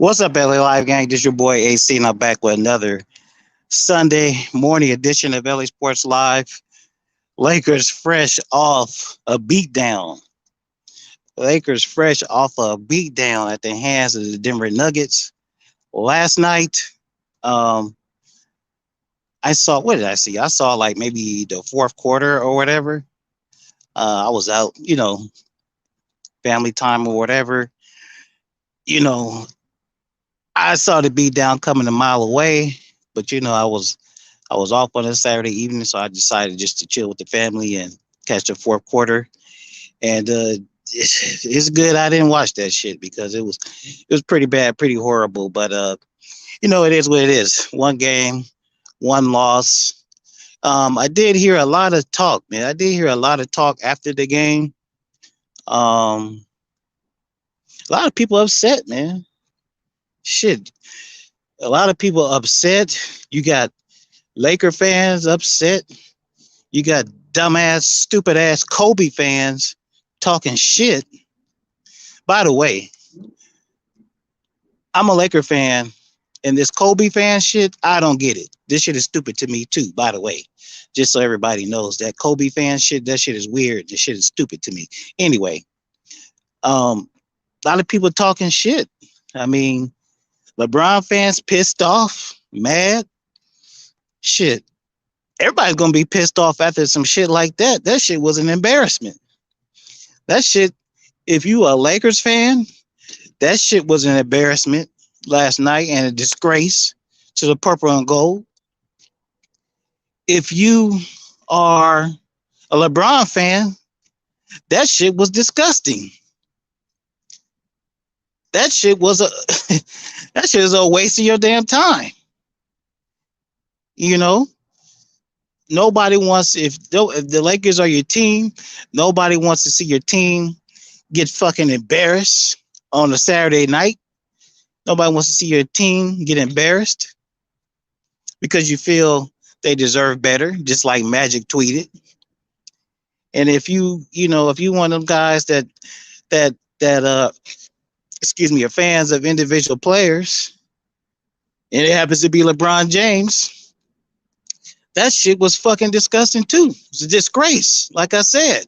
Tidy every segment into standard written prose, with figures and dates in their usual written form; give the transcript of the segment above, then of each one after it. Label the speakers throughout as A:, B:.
A: What's up, LA Live Gang? This your boy AC, and I'm back with another Sunday morning edition of LA Sports Live. Lakers fresh off a beatdown. Lakers fresh off a beatdown at the hands of the Denver Nuggets. Last night, um, I saw, what did I see? I saw like maybe the fourth quarter or whatever. I was out, family time or whatever. You know, I saw the beatdown coming a mile away, but I was off on a Saturday evening, so I decided just to chill with the family and catch the fourth quarter. And it's good I didn't watch that shit because it was pretty bad, pretty horrible. But it is what it is. One game, one loss. I did hear a lot of talk, man. I did hear a lot of talk after the game. Um, a lot of people upset, man. Shit, a lot of people upset. You got Laker fans upset. You got dumbass, stupid ass Kobe fans talking shit. By the way, I'm a Laker fan, and this Kobe fan shit, I don't get it. This shit is stupid to me too. By the way, just so everybody knows, that Kobe fan shit, that shit is weird. This shit is stupid to me. Anyway, a lot of people talking shit. I mean, LeBron fans pissed off, mad, shit. Everybody's gonna be pissed off after some shit like that. That shit was an embarrassment. That shit, if you a Lakers fan, that shit was an embarrassment last night and a disgrace to the purple and gold. If you are a LeBron fan, that shit was disgusting. That shit was a that shit is a waste of your damn time. You know, nobody wants if the Lakers are your team, nobody wants to see your team get fucking embarrassed on a Saturday night. Nobody wants to see your team get embarrassed because you feel they deserve better, just like Magic tweeted. And if you one of them guys that are fans of individual players, and it happens to be LeBron James, that shit was fucking disgusting too. It's a disgrace, like I said.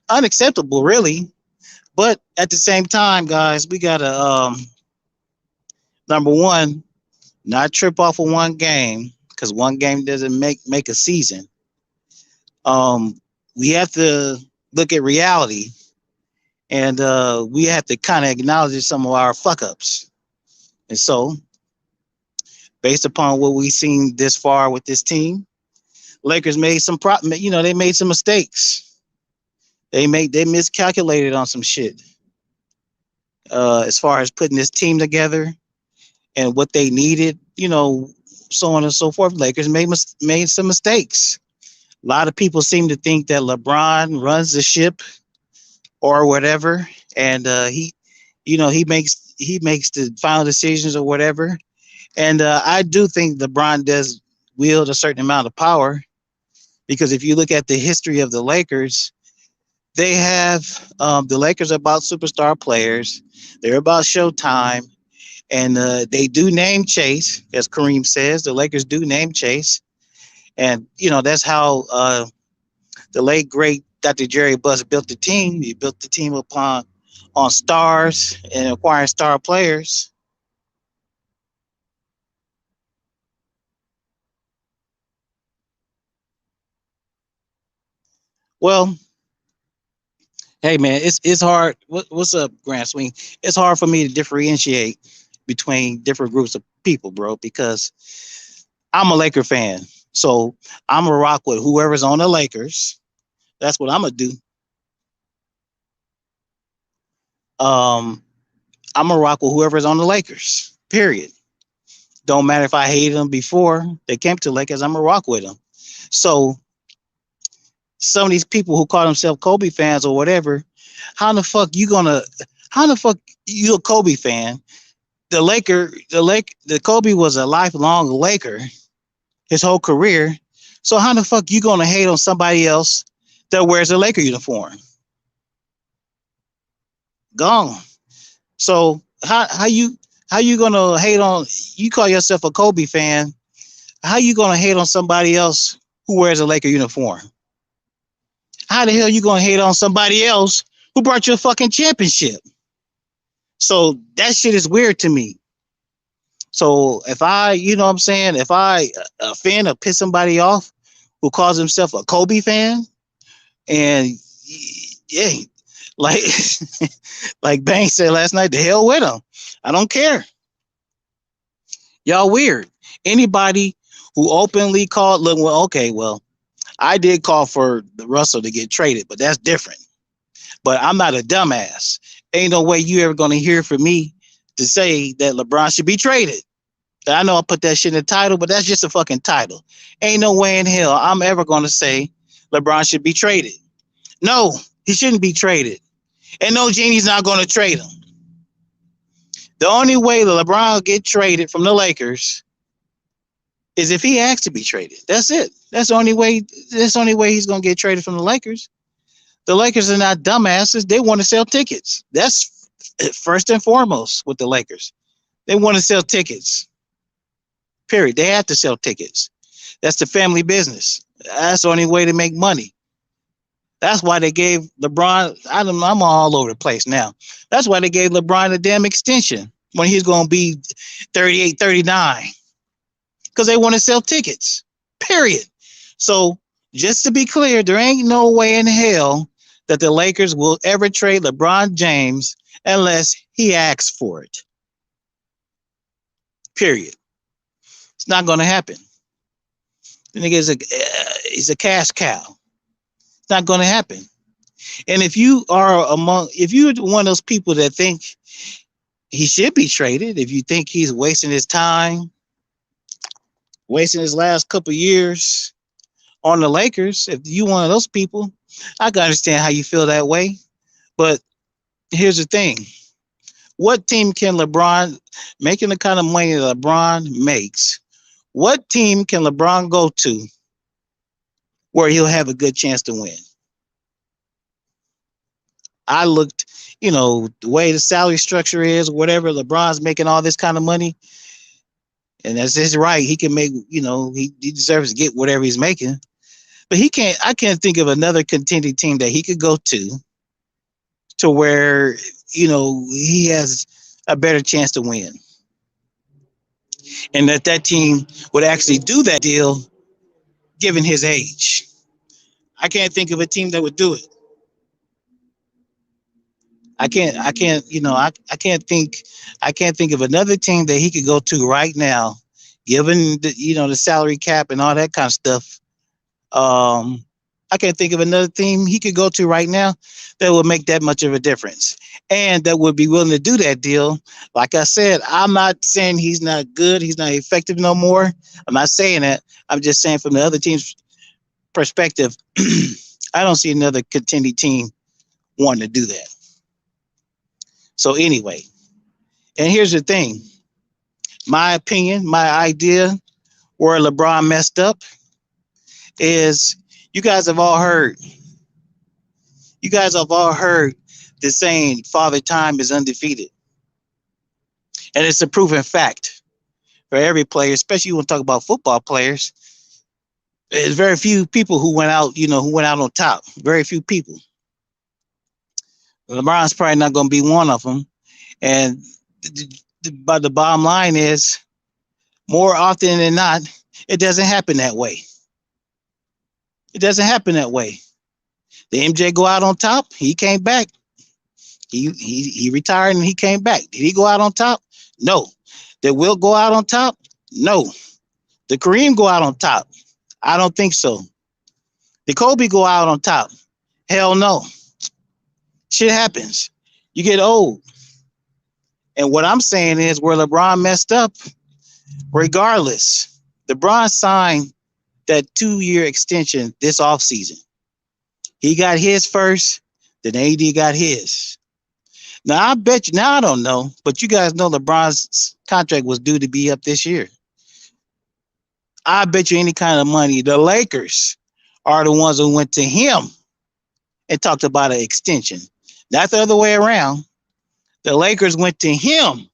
A: Unacceptable, really. But at the same time, guys, we gotta number one, not trip off of one game, because one game doesn't make a season. We have to look at reality, and we have to kind of acknowledge some of our fuck ups. And so, based upon what we've seen this far with this team, Lakers made they made some mistakes. They miscalculated on some shit as far as putting this team together and what they needed, so on and so forth. Lakers made some mistakes. A lot of people seem to think that LeBron runs the ship or whatever, and he makes the final decisions or whatever. And I do think LeBron does wield a certain amount of power, because if you look at the history of the Lakers, they have the Lakers are about superstar players. They're about showtime, and they do name chase, as Kareem says. The Lakers do name chase, and that's how the late great Dr. Jerry Buss built the team. He built the team on stars and acquiring star players. Well, hey man, it's hard. What's up, Grant Swing? It's hard for me to differentiate between different groups of people, bro, because I'm a Laker fan. So I'm gonna rock with whoever's on the Lakers. That's what I'm gonna do. Um, I'm gonna rock with whoever's on the Lakers. Period. Don't matter if I hated them before they came to the Lakers. I'm gonna rock with them. So some of these people who call themselves Kobe fans or whatever, how the fuck you gonna? How the fuck you a Kobe fan? The Kobe was a lifelong Laker his whole career. So how the fuck you gonna hate on somebody else that wears a Laker uniform? Gone. So how you How you gonna hate on? You call yourself a Kobe fan. How you gonna hate on somebody else who wears a Laker uniform? How the hell you gonna hate on somebody else who brought you a fucking championship? So that shit is weird to me. So if I, you know what I'm saying, if I offend or piss somebody off who calls himself a Kobe fan, and yeah, like like Bang said last night, the hell with him. I don't care. Y'all weird. Anybody who openly called, look, well, okay, well, I did call for the Russell to get traded, but that's different. But I'm not a dumbass. Ain't no way you ever gonna hear from me to say that LeBron should be traded. I know I put that shit in the title, but that's just a fucking title. Ain't no way in hell I'm ever gonna say LeBron should be traded. No, he shouldn't be traded. And no, Jeannie's not gonna trade him. The only way that LeBron will get traded from the Lakers is if he asks to be traded. That's it. That's the only way. That's the only way he's gonna get traded from the Lakers. The Lakers are not dumbasses. They want to sell tickets. That's first and foremost with the Lakers. They want to sell tickets. Period. They have to sell tickets. That's the family business. That's the only way to make money. That's why they gave LeBron, I'm all over the place now. That's why they gave LeBron a damn extension when he's going to be 38, 39. Because they want to sell tickets. Period. So just to be clear, there ain't no way in hell that the Lakers will ever trade LeBron James unless he asks for it. Period. It's not going to happen. The nigga is he's a cash cow. It's not going to happen. And if you're one of those people that think he should be traded, if you think he's wasting his time, wasting his last couple of years on the Lakers, if you one of those people, I can understand how you feel that way. But here's the thing. What team can LeBron, making the kind of money that LeBron makes, what team can LeBron go to where he'll have a good chance to win? I looked, the way the salary structure is, whatever, LeBron's making all this kind of money, and that's his right. He can make, he deserves to get whatever he's making. But I can't think of another contending team that he could go to where, he has a better chance to win. And that team would actually do that deal given his age. I can't think of a team that would do it. I can't think of another team that he could go to right now, given the salary cap and all that kind of stuff. I can't think of another team he could go to right now that would make that much of a difference and that would be willing to do that deal. Like I said, I'm not saying he's not good, he's not effective no more. I'm not saying that. I'm just saying from the other team's perspective, I don't see another contending team wanting to do that. So anyway, and here's the thing. My opinion, my idea where LeBron messed up is you guys have all heard the saying, Father Time is undefeated. And it's a proven fact for every player, especially when we talk about football players. There's very few people who went out on top. Very few people. LeBron's probably not going to be one of them. And but the bottom line is, more often than not, it doesn't happen that way. It doesn't happen that way. The MJ go out on top. He came back. He retired and he came back. Did he go out on top? No. Did Will go out on top? No. Did Kareem go out on top? I don't think so. Did Kobe go out on top? Hell no. Shit happens. You get old. And what I'm saying is where LeBron messed up, regardless, LeBron signed that 2-year extension this offseason. He got his first, then AD got his. Now, I bet you, now I don't know, but you guys know LeBron's contract was due to be up this year. I bet you any kind of money, the Lakers are the ones who went to him and talked about an extension. Not the other way around. The Lakers went to him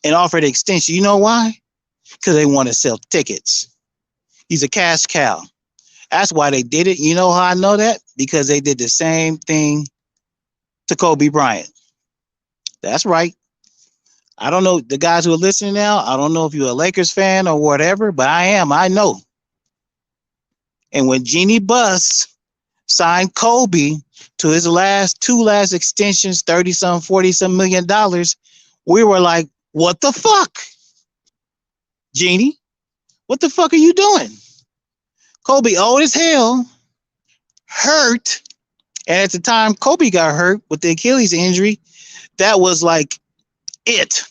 A: and offered an extension. You know why? Because they want to sell tickets. He's a cash cow. That's why they did it. You know how I know that? Because they did the same thing to Kobe Bryant. That's right. I don't know the guys who are listening now. I don't know if you're a Lakers fan or whatever, but I am. I know. And when Jeanie Buss signed Kobe to his last extensions, 30 some, 40 some $million, we were like, what the fuck? Jeanie, what the fuck are you doing? Kobe old as hell, hurt. And at the time Kobe got hurt with the Achilles injury, that was like it.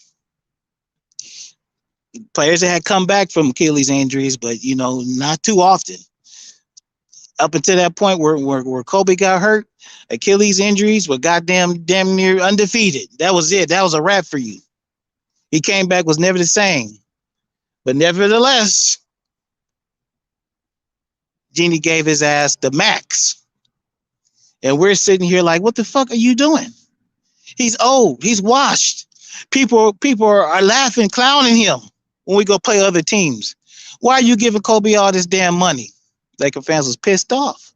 A: Players that had come back from Achilles injuries, but not too often. Up until that point where Kobe got hurt, Achilles injuries were damn near undefeated. That was it. That was a wrap for you. He came back, was never the same. But nevertheless, Jeanie gave his ass the max. And we're sitting here like, what the fuck are you doing? He's old. He's washed. People are laughing, clowning him when we go play other teams. Why are you giving Kobe all this damn money? Laker fans was pissed off.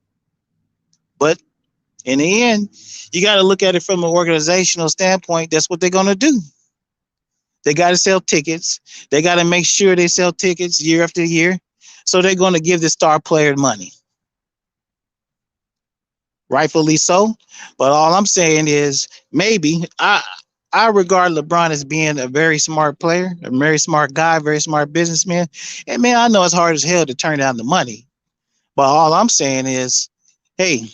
A: But in the end, you got to look at it from an organizational standpoint. That's what they're going to do. They got to sell tickets. They got to make sure they sell tickets year after year. So they're going to give the star player money. Rightfully so. But all I'm saying is maybe I regard LeBron as being a very smart player, a very smart guy, very smart businessman. And man, I know it's hard as hell to turn down the money. But all I'm saying is, hey,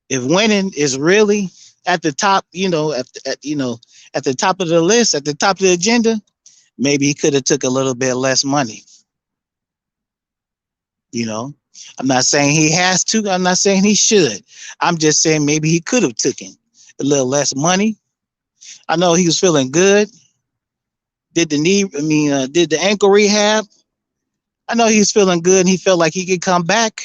A: if winning is really at the top, at the top of the list, at the top of the agenda, maybe he could have took a little bit less money. I'm not saying he has to. I'm not saying he should. I'm just saying maybe he could have taken a little less money. I know he was feeling good. Did the ankle rehab. I know he was feeling good and he felt like he could come back.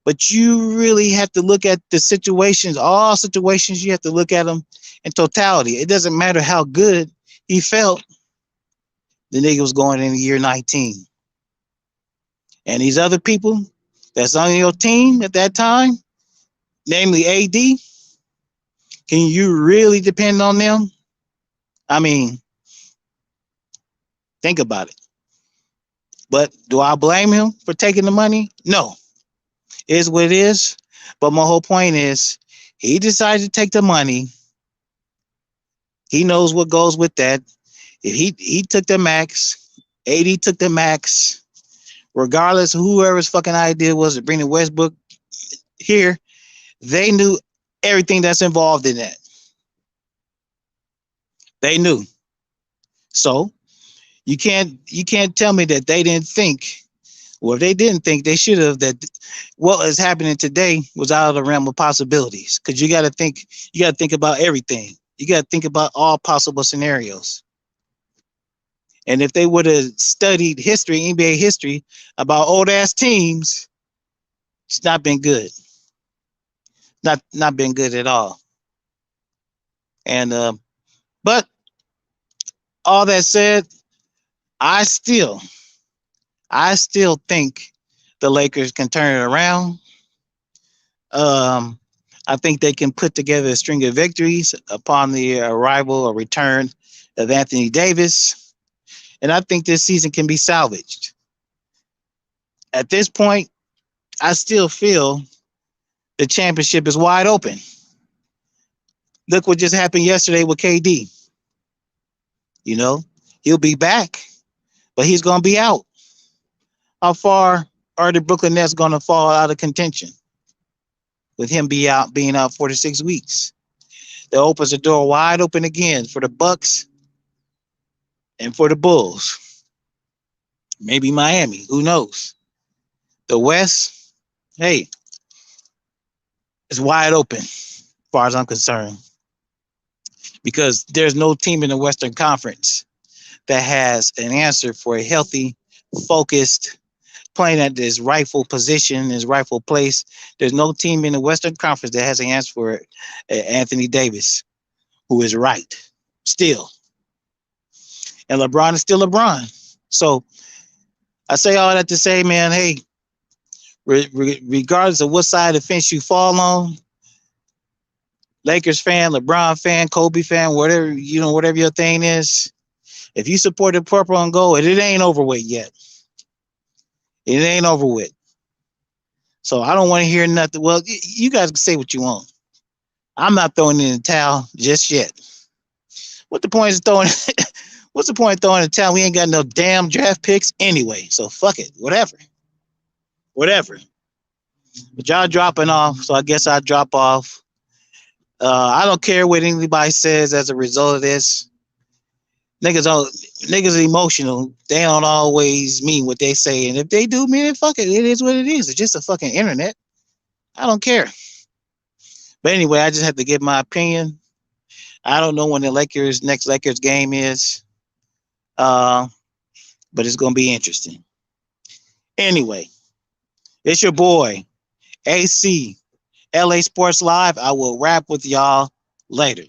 A: But you really have to look at the situations, all situations, you have to look at them in totality. It doesn't matter how good he felt. The nigga was going in the year 19. And these other people that's on your team at that time, namely AD, can you really depend on them? I mean, think about it. But do I blame him for taking the money? No. It is what it is. But my whole point is he decided to take the money. He knows what goes with that. If he took the max, AD took the max, regardless of whoever's fucking idea was to bring the Westbrook here, they knew everything that's involved in that. They knew. So you can't tell me that they didn't think. Well, if they didn't think, they should have. That what is happening today was out of the realm of possibilities. Because you got to think about everything. You got to think about all possible scenarios. And if they would have studied history, NBA history, about old ass teams, it's not been good. Not been good at all. And but all that said, I still think the Lakers can turn it around. I think they can put together a string of victories upon the arrival or return of Anthony Davis. And I think this season can be salvaged. At this point, I still feel the championship is wide open. Look what just happened yesterday with KD. He'll be back, but he's going to be out. How far are the Brooklyn Nets going to fall out of contention with him being out 4 to 6 weeks? That opens the door wide open again for the Bucks and for the Bulls. Maybe Miami. Who knows? The West, hey, it's wide open as far as I'm concerned. Because there's no team in the Western Conference that has an answer for a healthy, focused, playing at his rightful position, his rightful place. There's no team in the Western Conference that has an answer for Anthony Davis, who is right. Still, and LeBron is still LeBron. So I say all that to say, man, hey, regardless of what side of the fence you fall on, Lakers fan, LeBron fan, Kobe fan, whatever, whatever your thing is, if you support the purple and gold, it ain't over with yet. It ain't over with. So I don't want to hear nothing. Well, you guys can say what you want. I'm not throwing in the towel just yet. What the point is throwing? What's the point of throwing in the towel? We ain't got no damn draft picks anyway. So fuck it. Whatever. But y'all dropping off, so I guess I drop off. I don't care what anybody says as a result of this. Niggas are emotional. They don't always mean what they say, and if they do mean it, fuck it. It is what it is. It's just a fucking internet. I don't care. But anyway, I just have to give my opinion. I don't know when the next Lakers game is, but it's gonna be interesting. Anyway, it's your boy AC, LA Sports Live. I will rap with y'all later.